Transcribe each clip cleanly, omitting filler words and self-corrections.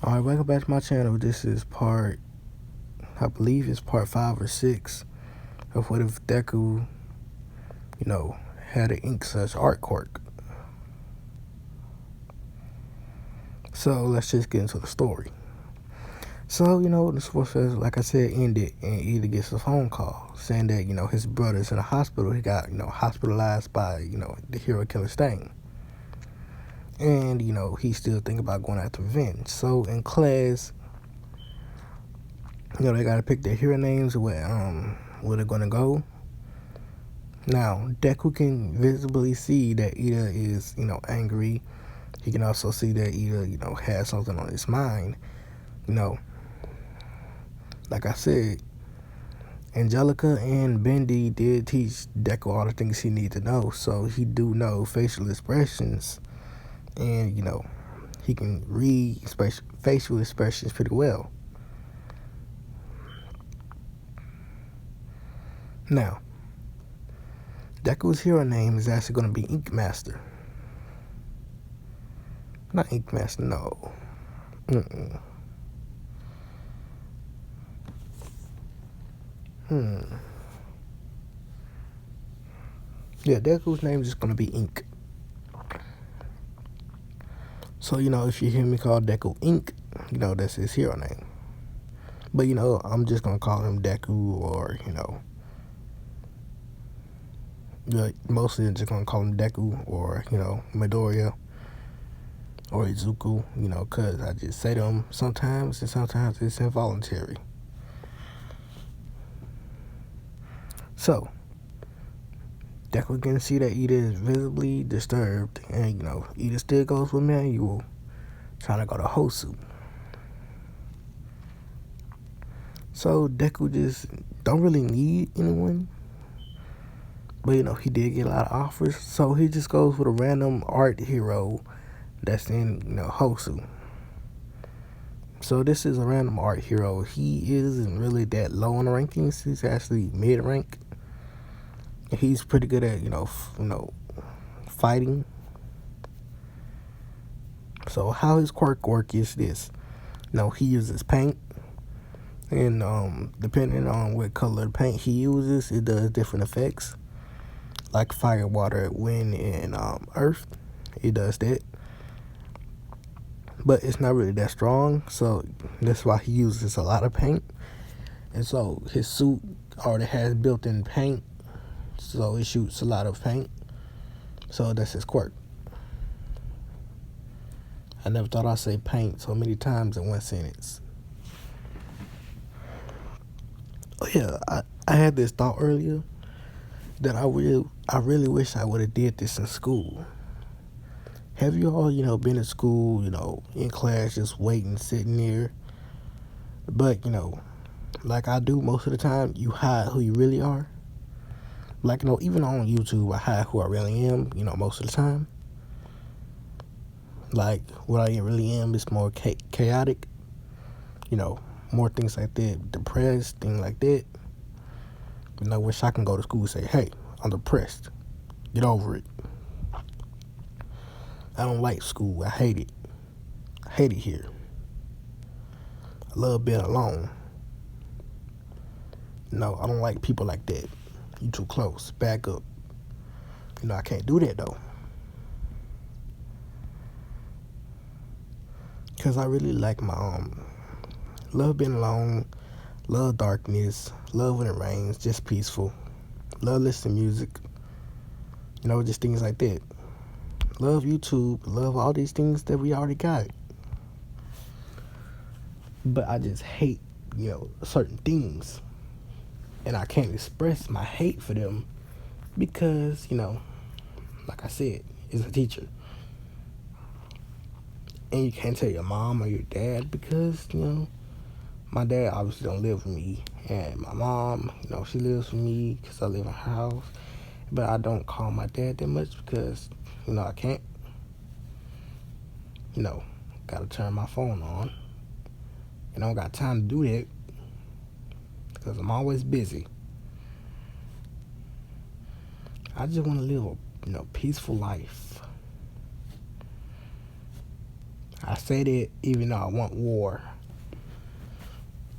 Alright, welcome back to my channel. This is I believe it's part 5 or 6 of what if Deku, had an ink such art quirk. So let's just get into the story. So, the sports says, like I said, ended and either gets a phone call saying that, his brother's in a hospital. He got, hospitalized by, the hero killer Stain. And, he's still thinking about going after revenge. So in class, they gotta pick their hero names where they're gonna go. Now, Deku can visibly see that Ida is, angry. He can also see that Ida, has something on his mind. Like I said, Angelica and Bendy did teach Deku all the things he needs to know. So he do know facial expressions. And, he can read facial expressions pretty well. Now, Deku's hero name is actually going to be Ink Master. Not Ink Master, no. Yeah, Deku's name is just going to be Ink. So, if you hear me call Deku Ink, that's his hero name. But, I'm just going to call him Deku or, mostly I'm just going to call him Deku or, Midoriya or Izuku, because I just say them sometimes and sometimes it's involuntary. So, Deku can see that Ida is visibly disturbed and, Ida still goes with Manuel trying to go to Hosu. So, Deku just don't really need anyone. But, he did get a lot of offers. So, he just goes with a random art hero that's in, Hosu. So, this is a random art hero. He isn't really that low on the rankings. He's actually mid-rank. He's pretty good at, fighting. So, how his quirk work is this. He uses paint. And depending on what color paint he uses, it does different effects. Like fire, water, wind, and earth. It does that. But it's not really that strong, so that's why he uses a lot of paint. And so his suit already has built-in paint, so it shoots a lot of paint. So that's his quirk. I never thought I'd say paint so many times in one sentence. Oh yeah, I had this thought earlier that I really wish I would have did this in school. Have you all, been in school, in class, just waiting, sitting there? But, like I do most of the time, you hide who you really are. Like, even on YouTube, I hide who I really am, most of the time. Like, what I really am is more chaotic, more things like that, depressed, things like that. I wish I can go to school and say, hey, I'm depressed. Get over it. I don't like school. I hate it. I hate it here. I love being alone. No, I don't like people like that. You too close. Back up. I can't do that, though. Because I really like my, love being alone, love darkness, love when it rains, just peaceful. Love listening to music. Just things like that. Love YouTube, love all these things that we already got. But I just hate, certain things. And I can't express my hate for them because, like I said, it's a teacher. And you can't tell your mom or your dad because, my dad obviously don't live with me. And my mom, she lives with me because I live in her house. But I don't call my dad that much because, I can't. Gotta turn my phone on. And I don't got time to do that because I'm always busy. I just want to live a, peaceful life. I say that even though I want war.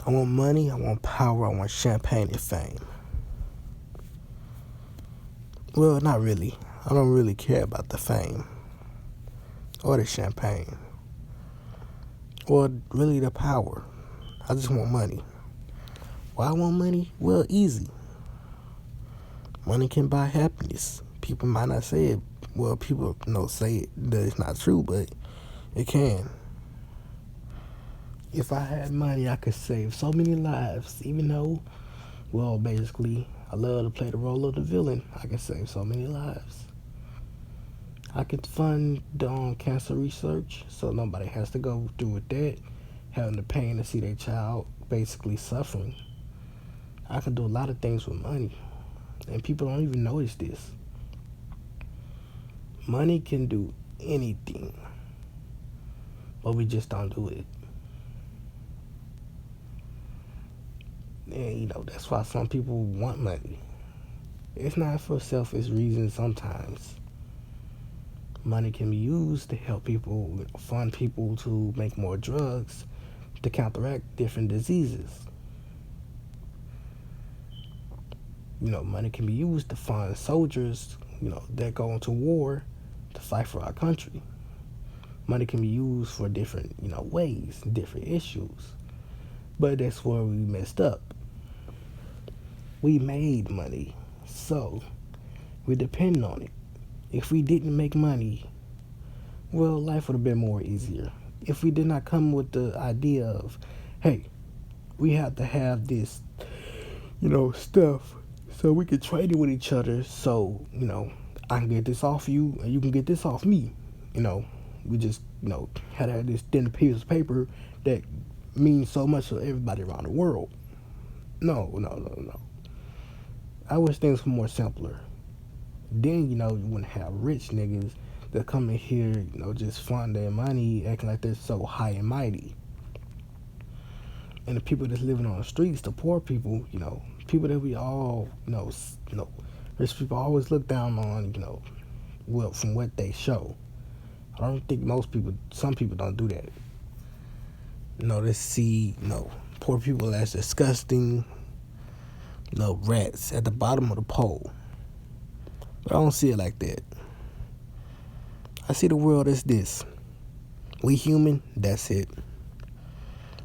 I want money, I want power, I want champagne and fame. Well, not really. I don't really care about the fame or the champagne or really the power. I just want money. Why I want money? Well, easy. Money can buy happiness. People might not say it. Well, people say it that it's not true, but it can. If I had money, I could save so many lives. Even though, well, basically, I love to play the role of the villain. I can save so many lives. I could fund cancer research, so nobody has to go through with that, having the pain to see their child basically suffering. I can do a lot of things with money, and people don't even notice this. Money can do anything, but we just don't do it. And that's why some people want money. It's not for selfish reasons sometimes. Money can be used to help people, fund people to make more drugs, to counteract different diseases. Money can be used to fund soldiers, that go into war to fight for our country. Money can be used for different, ways, different issues. But that's where we messed up. We made money, so we depend on it. If we didn't make money, well, life would have been more easier. If we did not come with the idea of, hey, we have to have this, stuff so we can trade it with each other so, I can get this off you and you can get this off me. We just, had to have this thin piece of paper that means so much to everybody around the world. No. I wish things were more simpler. Then, you wouldn't have rich niggas that come in here, just fund their money, acting like they're so high and mighty. And the people that's living on the streets, the poor people, people that we all, rich people always look down on, well, from what they show. I don't think some people don't do that. They see, poor people as disgusting, rats at the bottom of the pole. But I don't see it like that. I see the world as this. We human, that's it.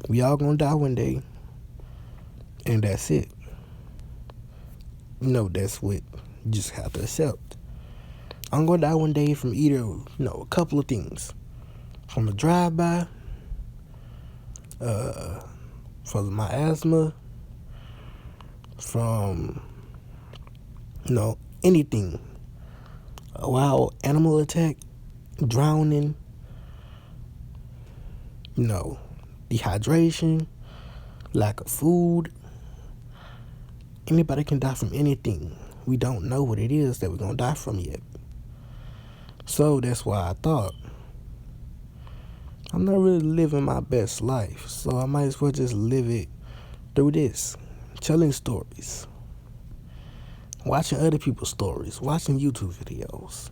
We all gonna die one day, and that's it. That's what you just have to accept. I'm gonna die one day from either, a couple of things. From a drive-by, from my asthma, from, anything. A wild animal attack, drowning, dehydration, lack of food. Anybody can die from anything. We don't know what it is that we're going to die from yet. So that's why I thought, I'm not really living my best life, so I might as well just live it through this. Telling stories. Watching other people's stories. Watching YouTube videos.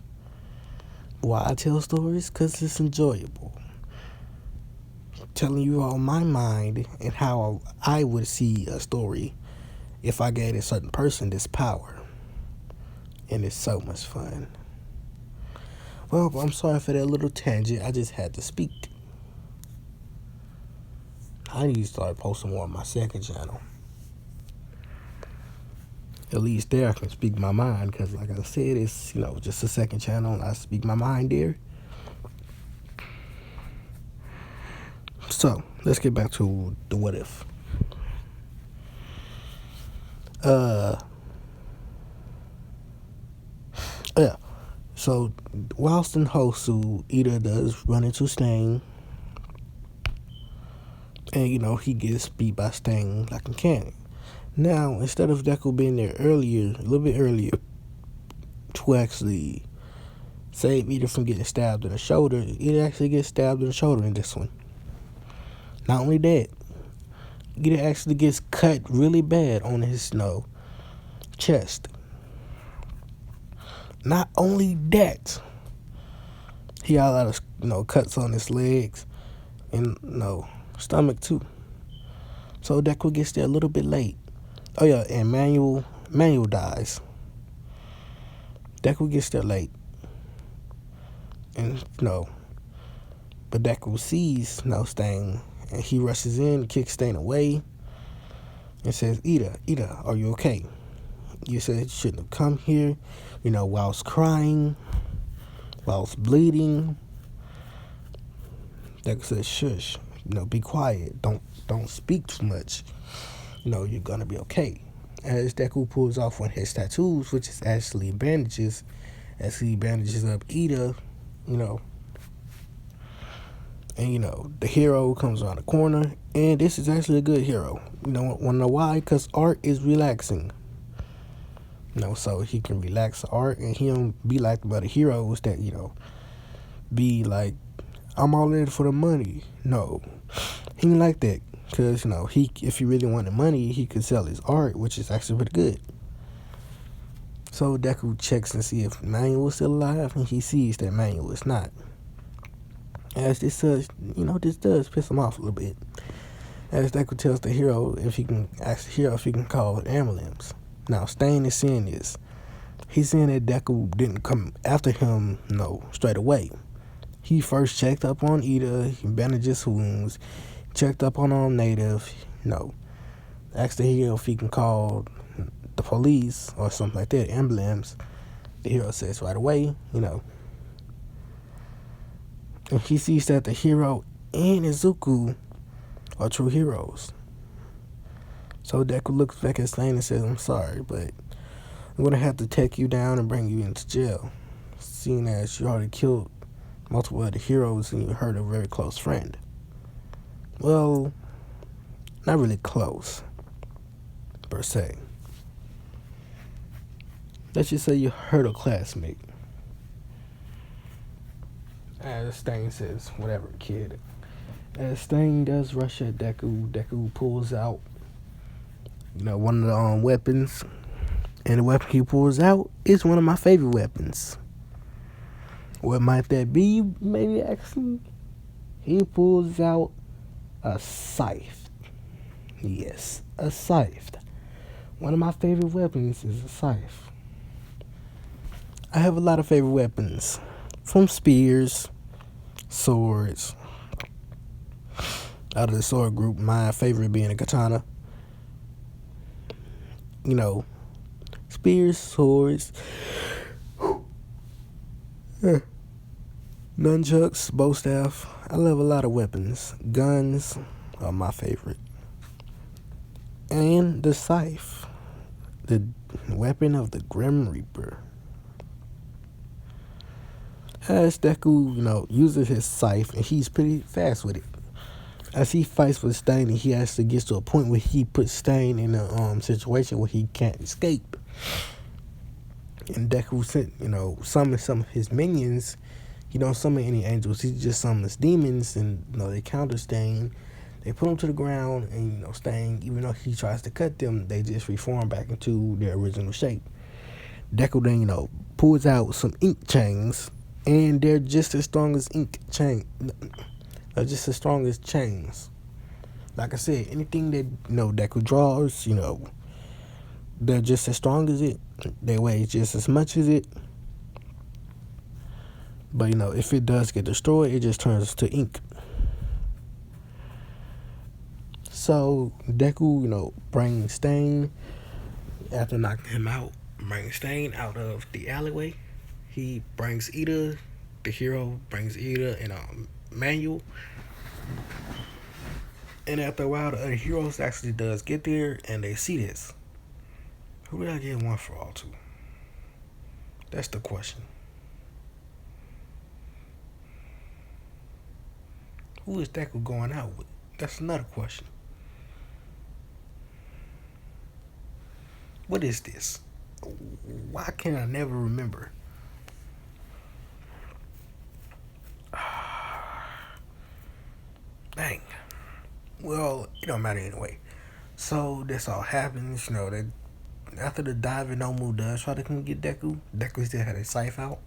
Why I tell stories? Because it's enjoyable. Telling you all my mind and how I would see a story if I gave a certain person this power. And it's so much fun. Well, I'm sorry for that little tangent. I just had to speak. I need to start posting more on my second channel. At least there I can speak my mind, because like I said, it's, just a second channel and I speak my mind there. So, let's get back to the what if. Yeah. So, whilst in Hosu, Ida does run into Stain. And, he gets beat by Stain like a cannon. Now, instead of Deku being there a little bit earlier, to actually save Ida from getting stabbed in the shoulder, Ida actually gets stabbed in the shoulder in this one. Not only that, Ida actually gets cut really bad on his chest. Not only that, he got a lot of cuts on his legs, and stomach too. So Deku gets there a little bit late. Oh yeah, and Manuel dies. Deku gets there late, and but Deku sees Stain, and he rushes in, kicks Stain away, and says, Ida, are you okay? You said you shouldn't have come here, whilst crying, whilst bleeding. Deku says, shush, be quiet, don't speak too much. You're gonna be okay. As Deku pulls off one of his tattoos, which is actually bandages, as he bandages up Ida, and the hero comes around the corner, and this is actually a good hero. Want to know why? Because art is relaxing. So he can relax the art, and he don't be like the other heroes that be like, I'm all in for the money. No, he ain't like that. Because if he really wanted money, he could sell his art, which is actually pretty good. So Deku checks and see if Manuel is still alive, and he sees that Manuel is not. As this does, this does piss him off a little bit. As Deku tells the hero if he can call an ambulance. Now Stain is seeing this. He's saying that Deku didn't come after him, straight away. He first checked up on Ida, he bandaged his wounds, checked up on Native, asked the hero if he can call the police or something like that, ambulance. The hero says right away, And he sees that the hero and Izuku are true heroes. So Deku looks back at Stain and says, I'm sorry, but I'm going to have to take you down and bring you into jail, seeing as you already killed multiple other heroes and you hurt a very close friend. Well, not really close, per se. Let's just say you hurt a classmate. As Stain says, whatever, kid. As Stain does rush at Deku pulls out, one of the weapons. And the weapon he pulls out is one of my favorite weapons. What might that be, you may be asking? He pulls out a scythe. Yes, a scythe. One of my favorite weapons is a scythe. I have a lot of favorite weapons. From spears, swords. Out of the sword group, my favorite being a katana. Spears, swords, nunchucks, bow staff. I love a lot of weapons. Guns are my favorite. And the scythe, the weapon of the Grim Reaper. As Deku, uses his scythe, and he's pretty fast with it. As he fights with Stain, he actually gets to a point where he puts Stain in a situation where he can't escape. And Deku summons some of his minions. He don't summon any angels. He just summons demons, and they counter Stain. They put him to the ground, and Stain, even though he tries to cut them, they just reform back into their original shape. Deku then pulls out some ink chains, and they're just as strong as just as strong as chains. Like I said, anything that Deku draws, they're just as strong as it. They weigh just as much as it. But if it does get destroyed, it just turns to ink. So Deku, brings Stain after knocking him out. Brings Stain out of the alleyway. He brings Ida. The hero brings Ida and Manuel. And after a while, the other heroes actually does get there, and they see this. Who did I get one for all to? That's the question. Who is Deku going out with? That's another question. What is this? Why can I never remember? Dang. Well, it don't matter anyway. So this all happens, that after the diving Nomu does try to come get Deku, Deku still had his scythe out.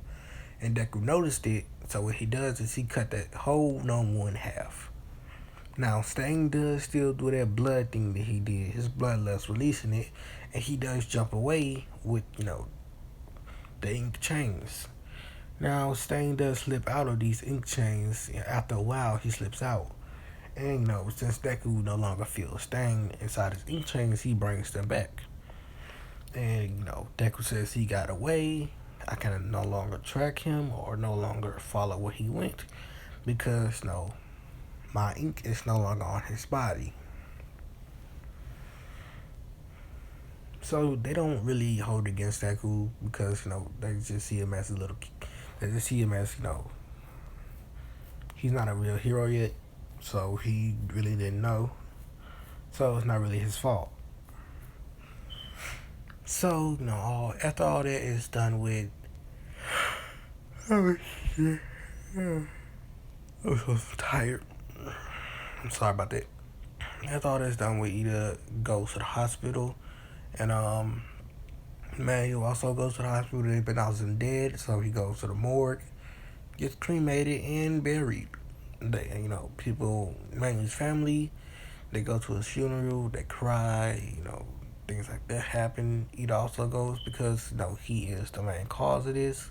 And Deku noticed it, so what he does is he cut that whole Nomu in half. Now, Stain does still do that blood thing that he did, his bloodlust, releasing it, and he does jump away with, the ink chains. Now, Stain does slip out of these ink chains. After a while, he slips out. And, since Deku no longer feels Stain inside his ink chains, he brings them back. And, Deku says he got away. I can no longer track him or no longer follow where he went because, my ink is no longer on his body. So they don't really hold against Deku because, they just see him as a little, they just see him as, he's not a real hero yet. So he really didn't know. So it's not really his fault. So, after all that is done with, oh shit, I'm so tired. I'm sorry about that. After all that's done with, Ida goes to the hospital, and Manuel also goes to the hospital. They pronounce him dead, so he goes to the morgue, gets cremated and buried. They, people, Manuel's family, they go to his funeral, they cry, things like that happen. Ida also goes because, he is the main cause of this.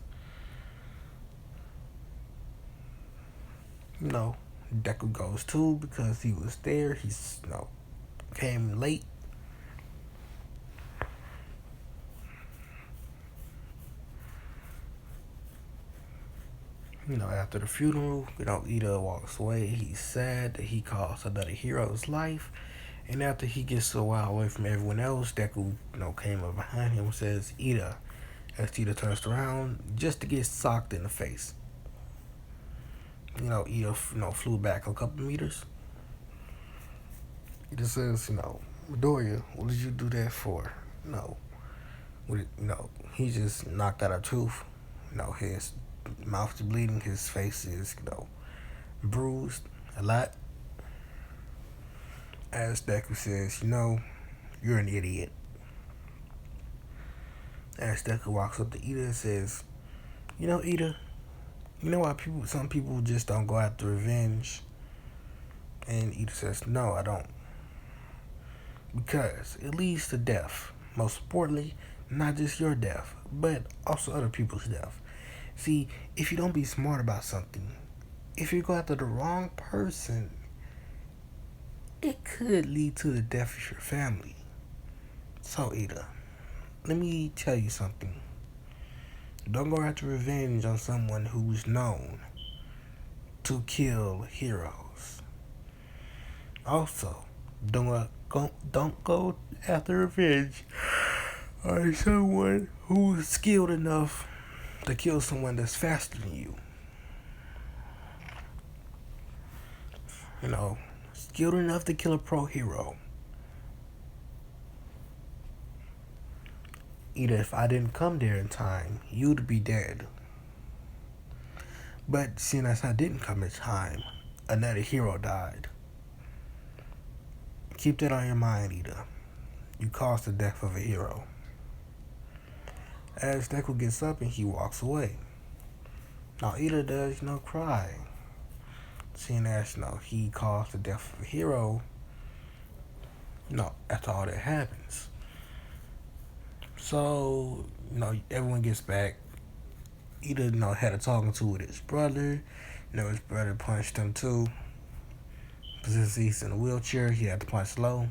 Deku goes too because he was there. He's, came late. After the funeral, Ida walks away. He's sad that he cost another hero's life. And after he gets a while away from everyone else, Deku, came up behind him and says, Ida. As Ida turns around, just to get socked in the face. Ida, flew back a couple meters. Ida says, Midoriya, what did you do that for? He just knocked out a tooth. His mouth is bleeding, his face is, bruised a lot. As Deku says, you're an idiot. As Deku walks up to Ida and says, Ida, why some people just don't go after revenge? And Ida says, no, I don't. Because it leads to death. Most importantly, not just your death, but also other people's death. See, if you don't be smart about something, if you go after the wrong person, it could lead to the death of your family. So, Ida, let me tell you something. Don't go after revenge on someone who's known to kill heroes. Also, don't go after revenge on someone who's skilled enough to kill someone that's faster than you. Skilled enough to kill a pro hero. Ida, if I didn't come there in time, you'd be dead. But seeing as I didn't come in time, another hero died. Keep that on your mind, Ida. You caused the death of a hero. As Deku gets up and he walks away. Now Ida does, cry. Seeing as, he caused the death of a hero. After all that happens. So, everyone gets back. Ida, had a talking to with his brother. His brother punched him too. Since he's in a wheelchair, he had to punch low.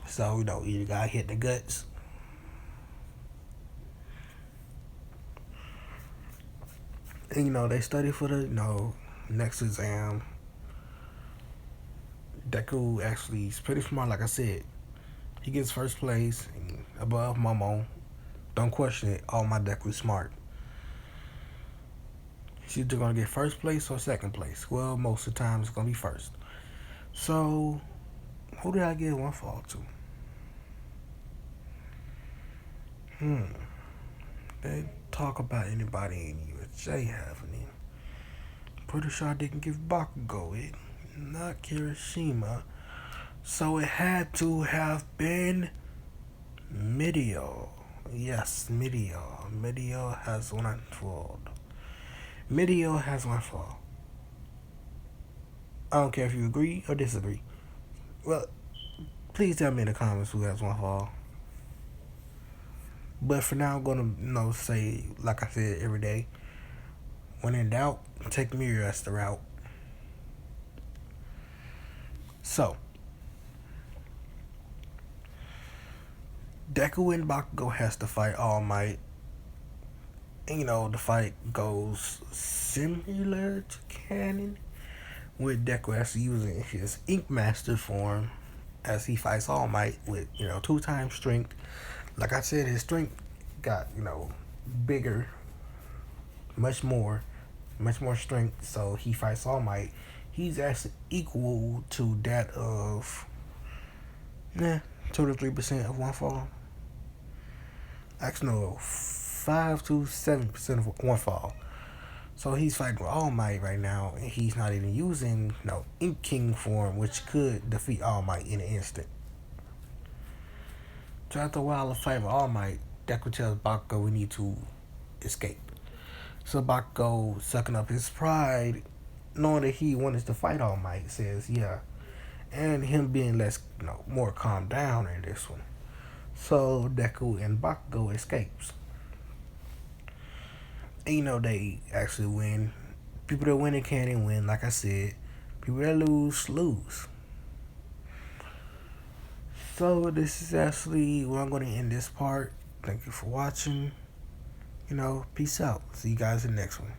So, Ida got hit in the guts. And, they study for the, next exam. Deku actually is pretty smart, like I said. He gets first place above Momo. Don't question it. All my Deku smart. He's either going to get first place or second place. Well, most of the time it's going to be first. So, who did I give one fall to? They talk about anybody in USJ having it. Pretty sure I didn't give Bakugo it. Not Kirishima. So it had to have been Midio. Yes, Midio. Midio has one fall. Midio has one fall. I don't care if you agree or disagree. Well, please tell me in the comments who has one fall. But for now, I'm gonna say like I said every day. When in doubt, take Mirror as the route. So, Deku and Bakugo has to fight All Might. And, the fight goes similar to canon, with Deku actually using his Ink Master form as he fights All Might with, 2 times strength. Like I said, his strength got, bigger, much more strength, so he fights All Might. He's actually equal to that of 2 to 3% of one fall. Actually, no, 5 to 7% of one fall. So he's fighting with All Might right now, and he's not even using Ink King form, which could defeat All Might in an instant. So after a while of fighting with All Might, Deku tells Bakugo we need to escape. So Bakugo, sucking up his pride, knowing that he wanted to fight All Might, says yeah, and him being less, more calmed down in this one. So Deku and Bakugo escapes. And they actually win. People that win it can't win, like I said. People that lose, lose. So this is actually where I'm going to end this part. Thank you for watching. Peace out. See you guys in the next one.